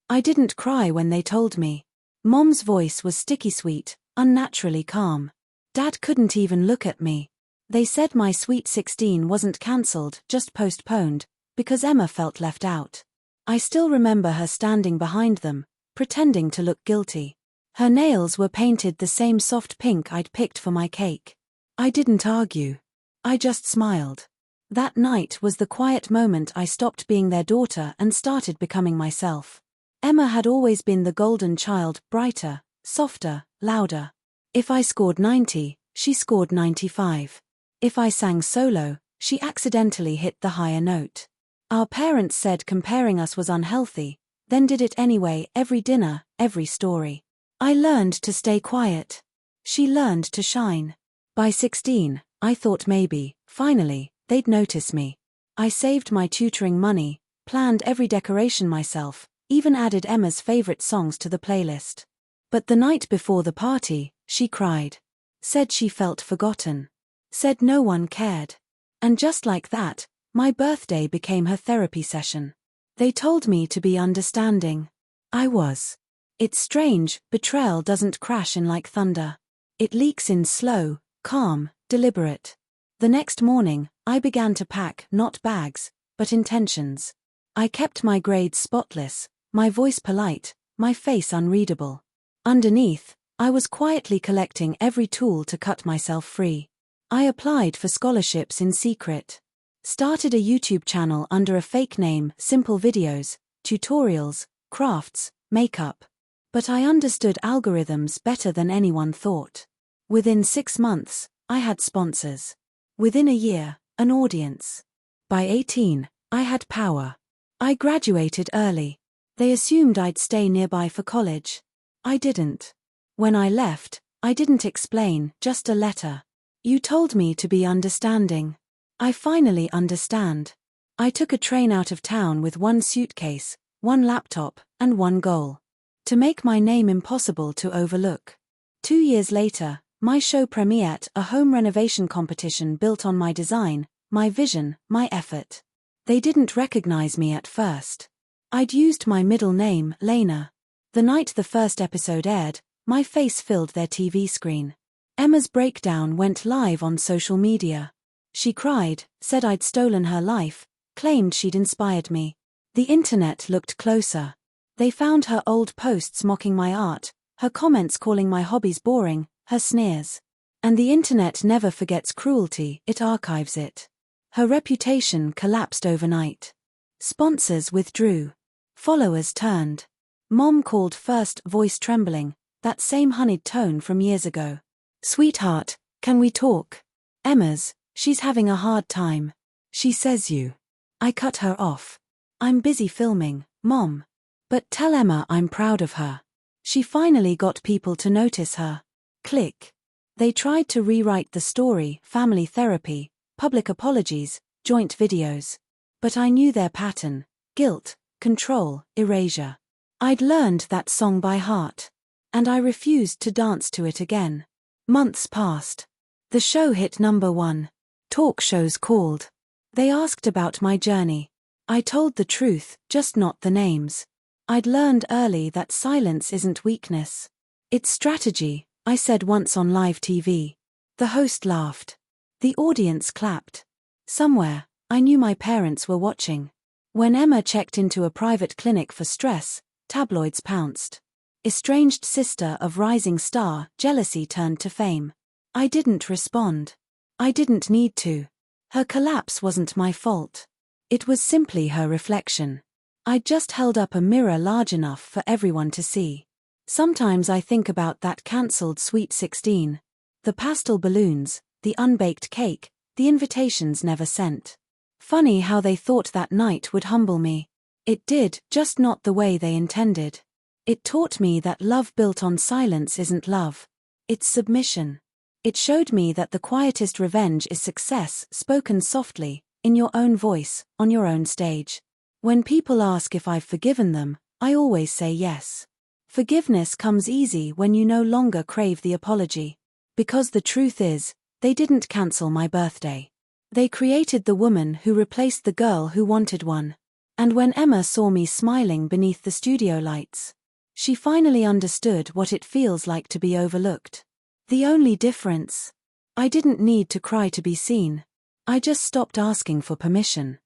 I didn't cry when they told me. Mom's voice was sticky sweet, unnaturally calm. Dad couldn't even look at me. They said my Sweet 16 wasn't cancelled, just postponed, because Emma felt left out. I still remember her standing behind them, pretending to look guilty. Her nails were painted the same soft pink I'd picked for my cake. I didn't argue. I just smiled. That night was the quiet moment I stopped being their daughter and started becoming myself. Emma had always been the golden child, brighter, softer, louder. If I scored 90, she scored 95. If I sang solo, she accidentally hit the higher note. Our parents said comparing us was unhealthy, then did it anyway every dinner, every story. I learned to stay quiet. She learned to shine. By 16, I thought maybe, finally, they'd notice me. I saved my tutoring money, planned every decoration myself, even added Emma's favorite songs to the playlist. But the night before the party, she cried. Said she felt forgotten. Said no one cared. And just like that, my birthday became her therapy session. They told me to be understanding. I was. It's strange, betrayal doesn't crash in like thunder. It leaks in slow, calm, deliberate. The next morning, I began to pack not bags, but intentions. I kept my grades spotless, my voice polite, my face unreadable. Underneath, I was quietly collecting every tool to cut myself free. I applied for scholarships in secret. Started a YouTube channel under a fake name, simple videos, tutorials, crafts, makeup. But I understood algorithms better than anyone thought. Within 6 months, I had sponsors. Within a year, an audience. By 18, I had power. I graduated early. They assumed I'd stay nearby for college. I didn't. When I left, I didn't explain, just a letter. You told me to be understanding. I finally understand. I took a train out of town with one suitcase, one laptop, and one goal. To make my name impossible to overlook. 2 years later, my show premiered, a home renovation competition built on my design, my vision, my effort. They didn't recognize me at first. I'd used my middle name, Lena. The night the first episode aired, my face filled their TV screen. Emma's breakdown went live on social media. She cried, said I'd stolen her life, claimed she'd inspired me. The internet looked closer. They found her old posts mocking my art, her comments calling my hobbies boring, her sneers. And the internet never forgets cruelty, it archives it. Her reputation collapsed overnight. Sponsors withdrew. Followers turned. Mom called first, voice trembling, that same honeyed tone from years ago. Sweetheart, can we talk? Emma's, she's having a hard time. She says you. I cut her off. I'm busy filming, Mom. But tell Emma I'm proud of her. She finally got people to notice her. Click. They tried to rewrite the story, family therapy, public apologies, joint videos. But I knew their pattern: guilt, control, erasure. I'd learned that song by heart. And I refused to dance to it again. Months passed. The show hit #1. Talk shows called. They asked about my journey. I told the truth, just not the names. I'd learned early that silence isn't weakness. It's strategy, I said once on live TV. The host laughed. The audience clapped. Somewhere, I knew my parents were watching. When Emma checked into a private clinic for stress, tabloids pounced. Estranged sister of rising star, jealousy turned to fame. I didn't respond. I didn't need to. Her collapse wasn't my fault. It was simply her reflection. I'd just held up a mirror large enough for everyone to see. Sometimes I think about that cancelled Sweet 16. The pastel balloons, the unbaked cake, the invitations never sent. Funny how they thought that night would humble me. It did, just not the way they intended. It taught me that love built on silence isn't love. It's submission. It showed me that the quietest revenge is success, spoken softly, in your own voice, on your own stage. When people ask if I've forgiven them, I always say yes. Forgiveness comes easy when you no longer crave the apology. Because the truth is, they didn't cancel my birthday. They created the woman who replaced the girl who wanted one. And when Emma saw me smiling beneath the studio lights, she finally understood what it feels like to be overlooked. The only difference? I didn't need to cry to be seen. I just stopped asking for permission.